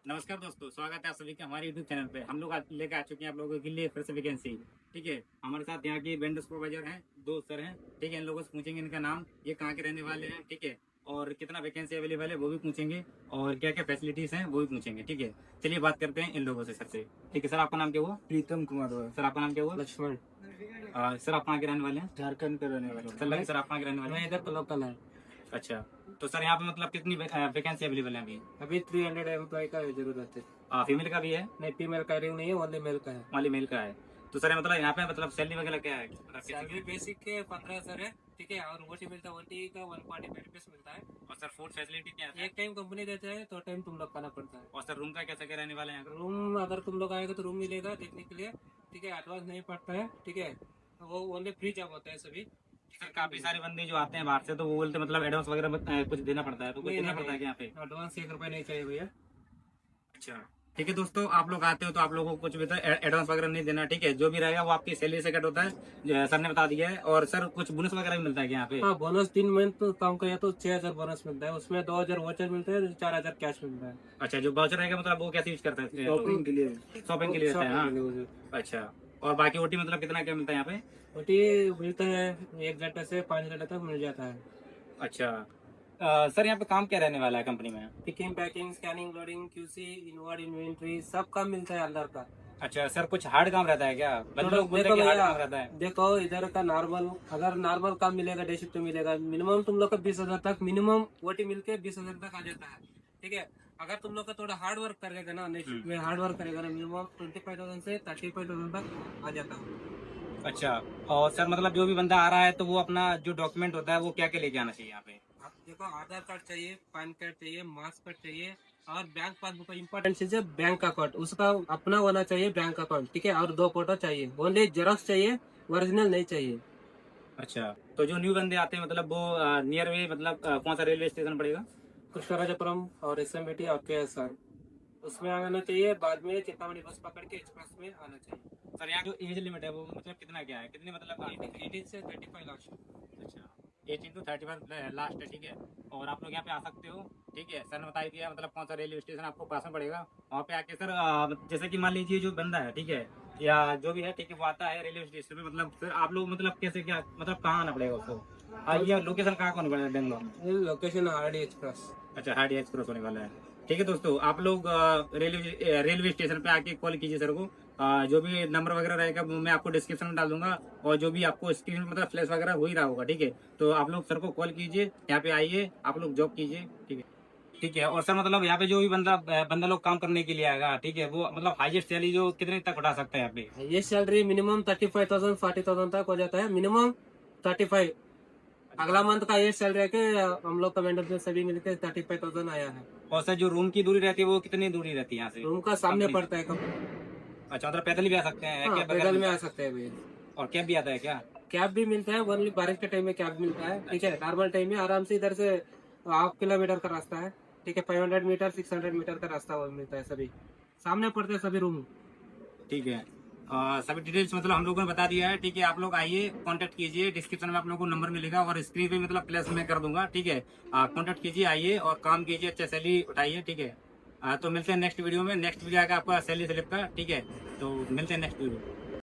नमस्कार दोस्तों, स्वागत है आप सभी का हमारे यूट्यूब चैनल पे। हम लोग आज लेकर आ चुके हैं आप लोगों के लिए फिर से वैकेंसी। ठीक है, हमारे साथ यहाँ के वेंडर सुपरवाइजर हैं, दो सर हैं। ठीक है, इन लोगों से पूछेंगे इनका नाम, ये कहाँ के रहने वाले हैं, ठीक है, और कितना वैकेंसी अवेलेबल है वो भी पूछेंगे, और क्या क्या फैसिलिटीज हैं वो भी पूछेंगे। ठीक है, चलिए बात करते हैं इन लोगों से। सर से ठीक है, सर आपका नाम क्या हुआ? प्रीतम कुमार हुआ। सर आपका नाम क्या हुआ? लक्ष्मण। सर आप कहाँ के रहने वाले हैं? झारखंड के रहने वाले। सर लगे सर आप कहाँ के रहने वाले मैं हैं? इधर लोकल है। अच्छा, तो सर यहाँ पे मतलब कितनी वैकेंसी अवेलेबल है अभी? अभी 300 एम्प्लॉय का जरूरत है। फीमेल का भी है? नहीं, फीमेल का रिंग नहीं है, ओनली मेल का है। वाली मेल का है। तो सर मतलब यहाँ पे मतलब सैलरी वगैरह क्या है? सैलरी बेसिक के 15,000 है। ठीक है, और ओटी मिलता है, ओटी का 145 रुपीज मिलता है। और सर फूड फैसिलिटी क्या है? एक टाइम कंपनी देता है, तो टाइम तुम लोग खाना पड़ता है। और सर रूम का कैसे क्या रहने वाले हैं? रूम अगर तुम लोग आएगा तो रूम मिलेगा देखने के लिए। ठीक है, एडवांस नहीं पड़ता है। ठीक है, वो ओनली फ्री जॉब होता है सभी। सर काफी सारे बंदे जो आते हैं बाहर से तो वो बोलते मतलब एडवांस वगैरह कुछ देना पड़ता है, तो कुछ देना पड़ता है क्या यहाँ पे? एडवांस 1 रुपया नहीं चाहिए भैया। अच्छा ठीक है दोस्तों, आप लोग आते हो तो आप लोगों को कुछ भी एडवांस वगैरह नहीं देना। ठीक है, जो भी रहेगा वो आपकी सैलरी से कट होता है, जो सर ने बता दिया है। और सर कुछ बोनस वगैरह भी मिलता है क्या यहाँ पे? हाँ, बोनस 3 मंथ काम किया तो 6,000 बोनस मिलता है। उसमें 2,000 वाउचर मिलते हैं, 4,000 कैश मिलता है। अच्छा, जो वाउचर रहेगा मतलब वो कैसे यूज करते हैं? शॉपिंग के लिए। शॉपिंग के लिए रहता है। हाँ, शॉपिंग के लिए। अच्छा, और बाकी ओटी मतलब कितना क्या मिलता है यहाँ पे? ओटी मिलता है 1 घंटे से 5 घंटे तक मिल जाता है। अच्छा, सर यहाँ पे काम क्या रहने वाला है कंपनी में? Picking, packing, scanning, loading, QC, inward inventory सब काम मिलता है अंदर का। अच्छा सर, कुछ हार्ड काम रहता है क्या? बंदे लोग बोलते हैं कि हार्ड काम रहता है। देखो इधर का नॉर्मल, अगर नॉर्मल काम मिलेगा, डे शिफ्ट मिलेगा, मिनिमम तुम लोग का 20,000 तक, मिनिमम ओटी मिलके 20,000 तक आ जाता है। ठीक है, अगर तुम लोग का थोड़ा हार्ड वर्क करेगा ना, डे शिफ्ट में हार्ड वर्क करेगा ना, मिनिमम 25,000 से 35,000 तक आ जाता है। अच्छा, और सर मतलब जो भी बंदा आ रहा है तो वो अपना जो डॉक्यूमेंट होता है वो क्या क्या लेके आना चाहिए यहाँ पे? आप देखो, आधार कार्ड चाहिए, पैन कार्ड चाहिए, मार्क्स कार्ड चाहिए, और बैंक पासबुक। इम्पोर्टेंट चीज है बैंक अकाउंट, उसका अपना होना चाहिए बैंक अकाउंट। ठीक है, और 2 फोटो चाहिए, ओनली जेरॉक्स चाहिए, ओरिजिनल नहीं चाहिए। अच्छा, तो जो न्यू बंदे आते हैं मतलब वो नियर वे मतलब कौन सा रेलवे स्टेशन पड़ेगा? कृष्णराजपुरम और एसएमबीटी और केएसआर, उसमें आना चाहिए। बाद में चिंतामणि बस पकड़ के एक्सप्रेस में आना चाहिए। सर यहाँ जो एज लिमिट है वो मतलब कितना क्या है, कितनी मतलब? 18 से 35 लाख। अच्छा, 18 to 35 लास्ट है। ठीक है, और आप लोग यहाँ पे आ सकते हो। ठीक है, सर ने बता दिया मतलब कौन सा रेलवे स्टेशन आपको पास में पड़ेगा, वहाँ पे आके सर जैसे कि मान लीजिए जो बंदा है, ठीक है, या जो भी है, ठीक है, वो आता है रेलवे स्टेशन पे, मतलब सर आप लोग मतलब कैसे क्या मतलब कहाँ आना पड़ेगा उसको? ये लोकेशन कहाँ होने वाला है बेंगलोर? Location RD express. अच्छा, हार्डी एक्सप्रेस होने वाला है। ठीक है दोस्तों, आप लोग रेलवे स्टेशन पे आके कॉल कीजिए सर को। जो भी नंबर वगैरह रहेगा वो मैं आपको डिस्क्रिप्शन में डाल दूंगा, और जो भी आपको स्क्रीन मतलब फ्लैश वगैरह हो ही रहा होगा। ठीक है, तो आप लोग सर को कॉल कीजिए, यहाँ पे आइए, आप लोग जॉब कीजिए। ठीक है, ठीक है। और सर मतलब यहाँ पे जो भी बंदा लोग काम करने के लिए आएगा, ठीक है, वो मतलब हाईएस्ट सैलरी जो कितने तक उठा सकता है यहाँ पे? ये सैलरी मिनिमम 35,000 40,000 तक हो जाता है, मिनिमम 35। अगला मंथ का ये सैलरी है कि हम लोग का वेंडर में सभी मिलकर 35,000 आया है। और सर जो रूम की दूरी रहती है वो कितनी दूरी रहती है यहाँ से? रूम का सामने पड़ता है। अच्छा, मतलब पैदल भी आ सकते हैं? हाँ, क्या पैदल में आ सकते हैं भैया। और कैब भी आता है क्या? कैब भी मिलता है, ओनली बारिश के टाइम में कैब मिलता है। ठीक है, नॉर्मल टाइम में आराम से इधर से 1/2 किलोमीटर का रास्ता है। ठीक है, 500 मीटर 600 मीटर का रास्ता वो मिलता है। सभी सामने पड़ते हैं सभी रूम। ठीक है, सभी डिटेल्स मतलब हम लोगों ने बता दिया है। ठीक है, आप लोग आइए, कांटेक्ट कीजिए, डिस्क्रिप्शन में आप लोगों को नंबर मिलेगा और स्क्रीन पे मतलब प्लेस में कर दूंगा। ठीक है, कांटेक्ट कीजिए, आइए और काम कीजिए, अच्छा सैलरी उठाइए। ठीक है, तो मिलते हैं नेक्स्ट वीडियो में। नेक्स्ट वीडियो आएगा आपका सैलरी स्लिप का। ठीक है, तो मिलते हैं नेक्स्ट वीडियो।